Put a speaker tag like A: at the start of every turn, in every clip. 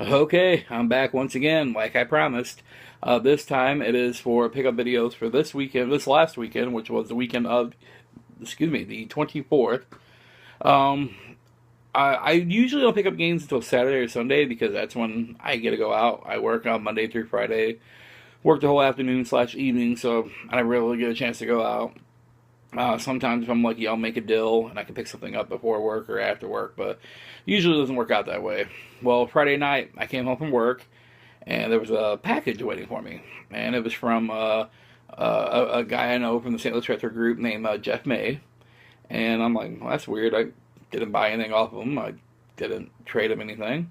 A: Okay, I'm back once again, like I promised. This time it is for pickup videos for this weekend, this last weekend, which was the weekend of, the 24th. Um, I usually don't pick up games until Saturday or Sunday because that's when I get to go out. I work on Monday through Friday, work the whole afternoon slash evening, so I never really get a chance to go out. Sometimes if I'm lucky, I'll make a deal and I can pick something up before work or after work, but usually it doesn't work out that way. Well, Friday night, I came home from work and there was a package waiting for me, and it was from a guy I know from the St. Louis Retro Group named Jeff May, and I'm like, well, that's weird. I didn't buy anything off of him. I didn't trade him anything.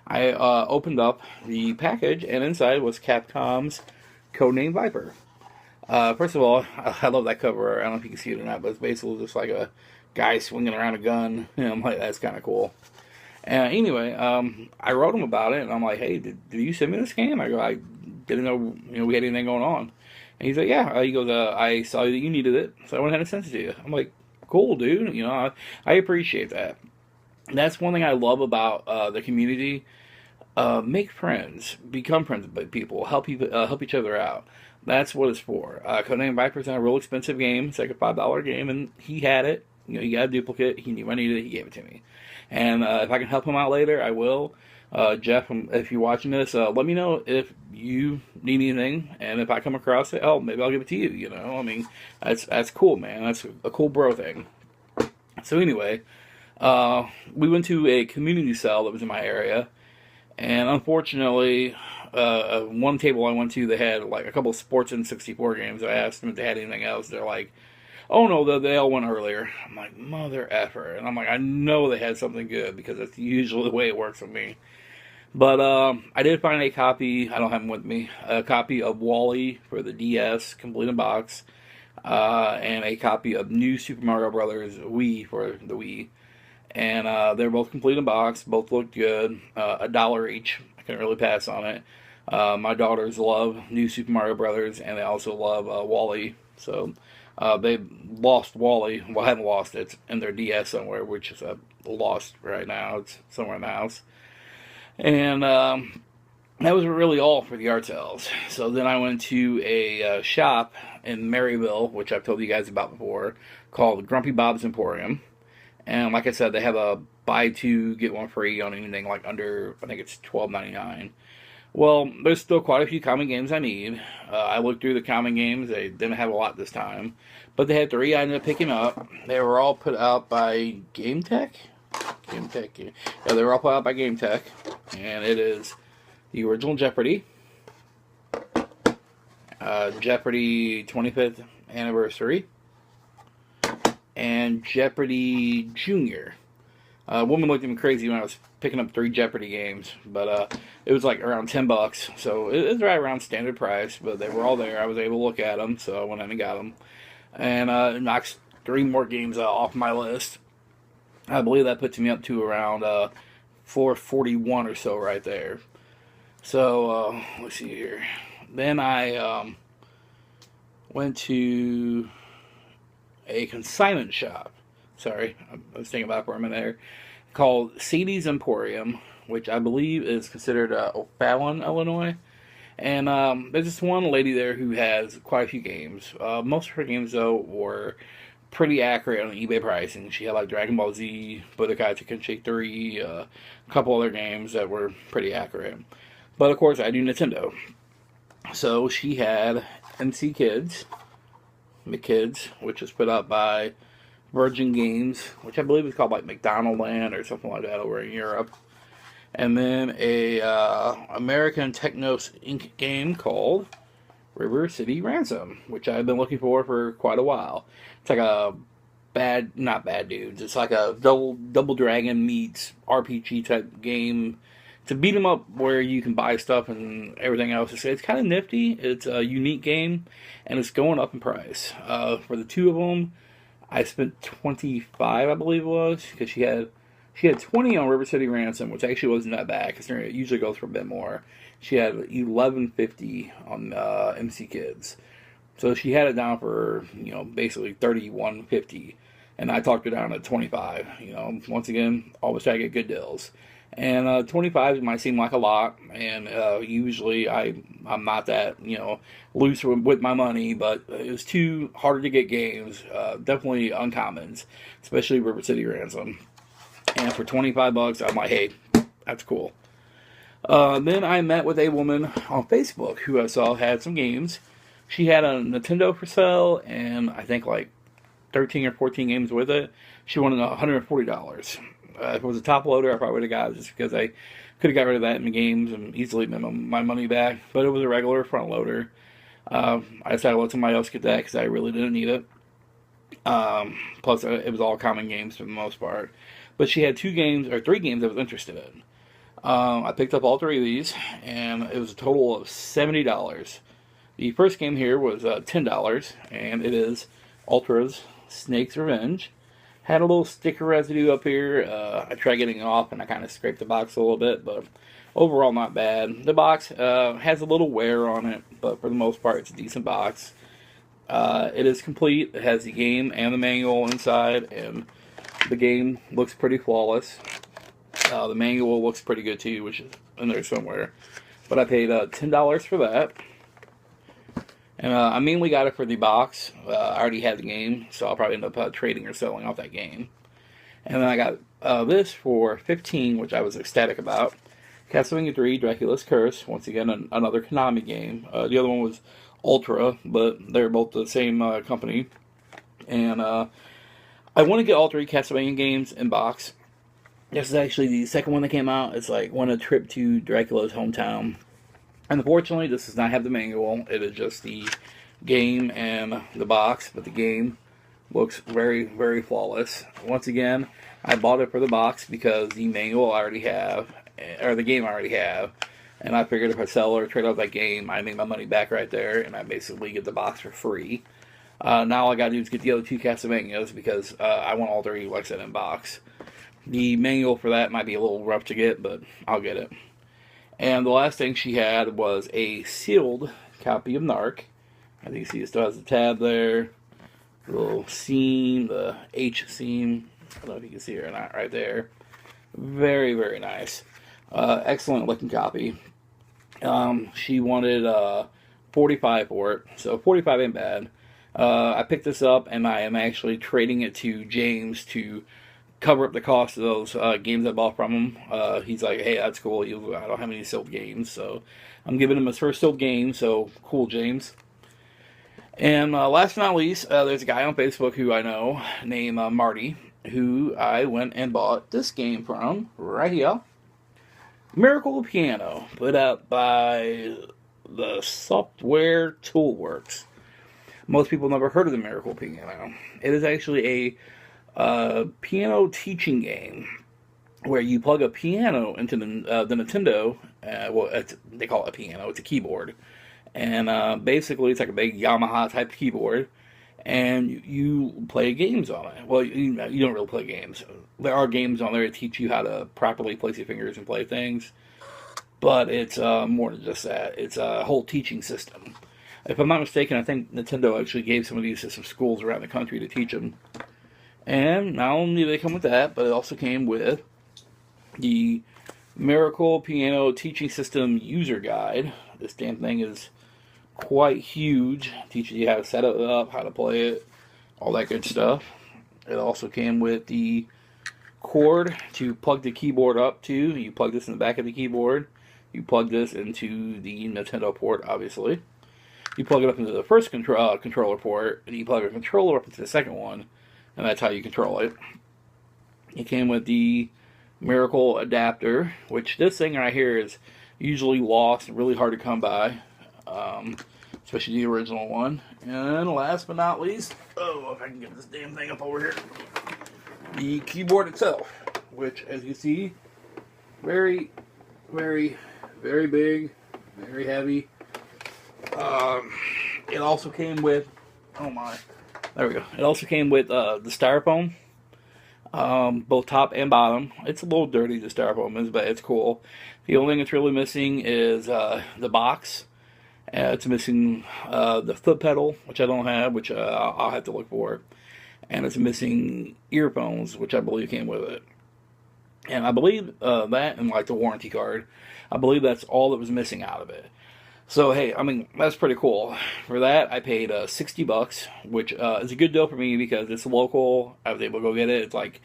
A: I opened up the package, and inside was Capcom's Codename Viper. First of all, I love that cover. I don't know if you can see it or not, but it's basically just like a guy swinging around a gun. I'm like, that's kind of cool. Anyway, I wrote him about it, and I'm like, "Hey, did you send me this game?" I go, "I didn't know we had anything going on." And he's like, "Yeah." He goes, "I saw that you needed it, so I went ahead and sent it to you." I'm like, "Cool, dude. I appreciate that." And that's one thing I love about the community. Make friends, become friends with people, help each other out. That's what it's for. Codename Viper's not a real expensive game. It's like a $5 game, and he had it. He got a duplicate. He knew I needed it. He gave it to me. And if I can help him out later, I will. Jeff, if you're watching this, let me know if you need anything, and if I come across it, maybe I'll give it to you. I mean, that's cool, man. That's a cool bro thing. So anyway, we went to a community cell that was in my area, and unfortunately, one table I went to, they had like a couple of Sports N64 games. I asked them if they had anything else. They're like, "Oh no, they all went earlier." I'm like, "Mother effer," and I'm like, I know they had something good because that's usually the way it works with me. But I did find a copy. I don't have them with me. A copy of Wally for the DS, complete in box, and a copy of New Super Mario Brothers Wii for the Wii. And they're both complete in box. Both looked good. $1 each. I couldn't really pass on it. My daughters love New Super Mario Brothers, and they also love Wally. So they lost Wally. Well, I haven't lost it. It's in their DS somewhere, which is lost right now. It's somewhere in the house. And that was really all for the art sales. So then I went to a shop in Maryville, which I've told you guys about before, called Grumpy Bob's Emporium. And like I said, they have a buy two get one free on anything like under, I think it's $12.99. Well, there's still quite a few common games I need. I looked through the common games. They didn't have a lot this time, but they had three I ended up picking up. They were all put out by Game Tech. Game Tech. Yeah, they were all put out by Game Tech, and it is the original Jeopardy, Jeopardy 25th anniversary, and Jeopardy Junior. A woman looked at me crazy when I was picking up three Jeopardy games, but it was like around $10, so it was right around standard price. But they were all there. I was able to look at them, so I went in and got them, and it knocks three more games off my list. I believe that puts me up to around 441 or so right there. So let's see here. Then I went to a consignment shop. Sorry, I was thinking about it for a minute there. Called Sadie's Emporium, which I believe is considered O'Fallon, Illinois. And there's this one lady there who has quite a few games. Most of her games, though, were pretty accurate on eBay pricing. She had like Dragon Ball Z, Budokai Tenkaichi 3, a couple other games that were pretty accurate. But of course, I do Nintendo. So she had MC Kids, McKids, which was put out by Virgin Games, which I believe is called like McDonald Land or something like that over in Europe. And then a American Technos Inc. game called River City Ransom, which I've been looking for quite a while. It's like a not bad dudes. It's like a Double Dragon meets RPG type game. It's a beat 'em up where you can buy stuff and everything else. It's kind of nifty. It's a unique game, and it's going up in price. For the two of them, I spent 25, I believe it was, because she had 20 on River City Ransom, which actually wasn't that bad because it usually goes for a bit more. She had 1150 on MC Kids, so she had it down for basically 3150, and I talked her down to 25. Once again, always try to get good deals. And 25 might seem like a lot, and usually I'm not that loose with my money, but it was two harder to get games, definitely uncommons, especially River City Ransom. And for 25 bucks, I'm like, hey, that's cool. Then I met with a woman on Facebook who I saw had some games. She had a Nintendo for sale, and I think like 13 or 14 games with it. She wanted $140. If it was a top loader, I probably would have got it just because I could have got rid of that in the games and easily made my money back. But it was a regular front loader. I decided to let somebody else get that because I really didn't need it. Plus, it was all common games for the most part. But she had two games or three games I was interested in. I picked up all three of these, and it was a total of $70. The first game here was $10, and it is Ultra's Snake's Revenge. Had a little sticker residue up here. I tried getting it off, and I kind of scraped the box a little bit, but overall not bad. The box has a little wear on it, but for the most part, it's a decent box. It is complete. It has the game and the manual inside, and the game looks pretty flawless. The manual looks pretty good too, which is in there somewhere. But I paid $10 for that. And I mainly got it for the box. I already had the game, so I'll probably end up trading or selling off that game. And then I got this for $15, which I was ecstatic about. Castlevania 3, Dracula's Curse. Once again, another Konami game. The other one was Ultra, but they're both the same company. And I want to get all three Castlevania games in box. This is actually the second one that came out. It's like a trip to Dracula's hometown. Unfortunately, this does not have the manual. It is just the game and the box, but the game looks very, very flawless. Once again, I bought it for the box because the manual I already have, or the game I already have, and I figured if I sell or trade out that game, I make my money back right there, and I basically get the box for free. Now all I gotta do is get the other two Castlevanias because I want all three, like I said, in box. The manual for that might be a little rough to get, but I'll get it. And the last thing she had was a sealed copy of Narc. As you see, it still has the tab there, the little seam, the H seam. I don't know if you can see it or not, right there. Very, very nice. Excellent looking copy. She wanted 45 for it, so 45 ain't bad. I picked this up, and I am actually trading it to James to cover up the cost of those games I bought from him. He's like, hey, that's cool. I don't have any sealed games, so I'm giving him his first sealed game, so cool, James. And last but not least, there's a guy on Facebook who I know named Marty, who I went and bought this game from, right here. Miracle Piano, put out by the Software Toolworks. Most people never heard of the Miracle Piano. It is actually a piano teaching game where you plug a piano into the Nintendo. They call it a piano. It's a keyboard, and basically it's like a big Yamaha type keyboard, and you play games on it. Well, you don't really play games. There are games on there that teach you how to properly place your fingers and play things, but it's more than just that. It's a whole teaching system. If I'm not mistaken, I think Nintendo actually gave some of these to some schools around the country to teach them. And not only did they come with that, but it also came with the Miracle Piano Teaching System User Guide. This damn thing is quite huge. It teaches you how to set it up, how to play it, all that good stuff. It also came with the cord to plug the keyboard up to. You plug this in the back of the keyboard. You plug this into the Nintendo port, obviously. You plug it up into the first controller port, and you plug a controller up into the second one, and that's how you control it. It came with the Miracle adapter, which this thing right here is usually lost and really hard to come by, especially the original one. And last but not least, if I can get this damn thing up over here, the keyboard itself, which, as you see, very, very, very big, very heavy. It also came with, there we go. It also came with the styrofoam, both top and bottom. It's a little dirty, the styrofoam is, but it's cool. The only thing it's really missing is the box. It's missing the foot pedal, which I don't have, which I'll have to look for. And it's missing earphones, which I believe came with it. And I believe that and like the warranty card, I believe that's all that was missing out of it. So hey, I mean that's pretty cool. For that, I paid $60, which is a good deal for me because it's local. I was able to go get it. It's like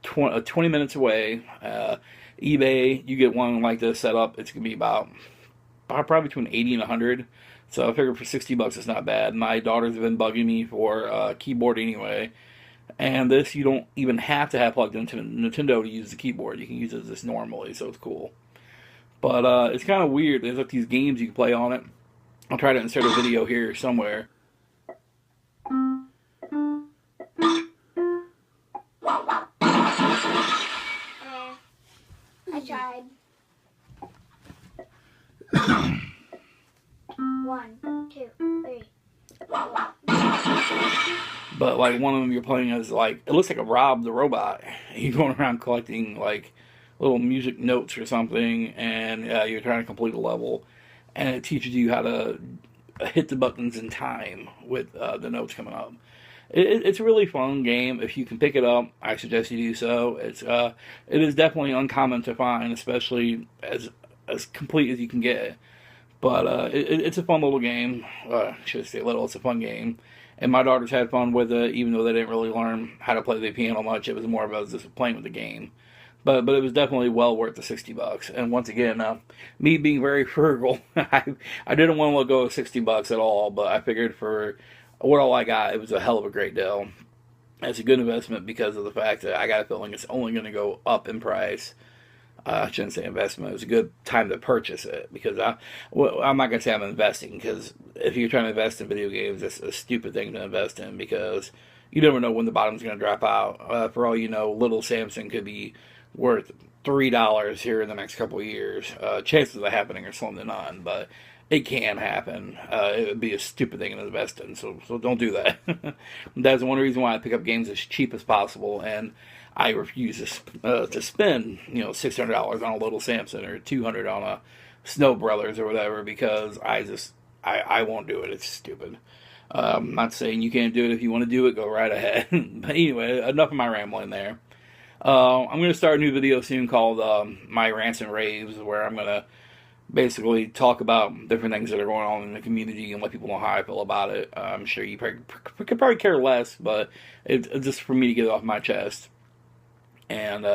A: 20 minutes away. eBay, you get one like this set up, it's gonna be about probably between 80 and 100. So I figured for $60 it's not bad. My daughters have been bugging me for keyboard anyway. And this, you don't even have to have plugged into Nintendo to use the keyboard. You can use it just normally, so it's cool. But it's kind of weird. There's like these games you can play on it. I'll try to insert a video here somewhere.
B: I tried. 1, 2, 3.
A: But like one of them you're playing as like it looks like a Rob the Robot. You're going around collecting like little music notes or something, and you're trying to complete a level, and it teaches you how to hit the buttons in time with the notes coming up. It's a really fun game. If you can pick it up, I suggest you do so. It is definitely uncommon to find, especially as complete as you can get. But it's a fun little game. Should I say little? It's a fun game, and my daughters had fun with it, even though they didn't really learn how to play the piano much. It was more about just playing with the game. But it was definitely well worth the $60. And once again, me being very frugal, I didn't want to let go of $60 at all. But I figured for what all I got, it was a hell of a great deal. It's a good investment because of the fact that I got a feeling it's only going to go up in price. I shouldn't say investment. It was a good time to purchase it because I'm not going to say I'm investing because if you're trying to invest in video games, it's a stupid thing to invest in because you never know when the bottom's going to drop out. For all you know, little Samson could be worth $3 here in the next couple of years. Chances of that happening are slim to none, but it can happen. It would be a stupid thing to invest in, so don't do that. That's one reason why I pick up games as cheap as possible, and I refuse to spend $600 on a Little Samson or $200 on a Snow Brothers or whatever because I won't do it. It's stupid. I'm not saying you can't do it. If you want to do it, go right ahead. But anyway, enough of my rambling there. I'm going to start a new video soon called My Rants and Raves, where I'm going to basically talk about different things that are going on in the community and let people know how I feel about it. I'm sure you could probably care less, but it's just for me to get it off my chest. And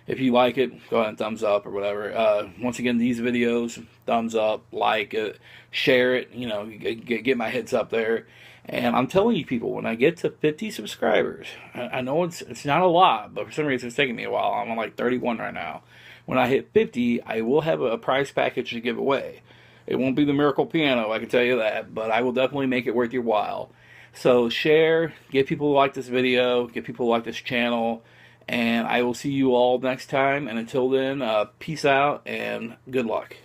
A: if you like it, go ahead and thumbs up or whatever. Once again, these videos, thumbs up, like it, share it, get my hits up there. And I'm telling you people, when I get to 50 subscribers, I know it's not a lot, but for some reason it's taking me a while. I'm on like 31 right now. When I hit 50, I will have a prize package to give away. It won't be the Miracle Piano, I can tell you that, but I will definitely make it worth your while. So share, get people who like this video, get people who like this channel, and I will see you all next time. And until then, peace out and good luck.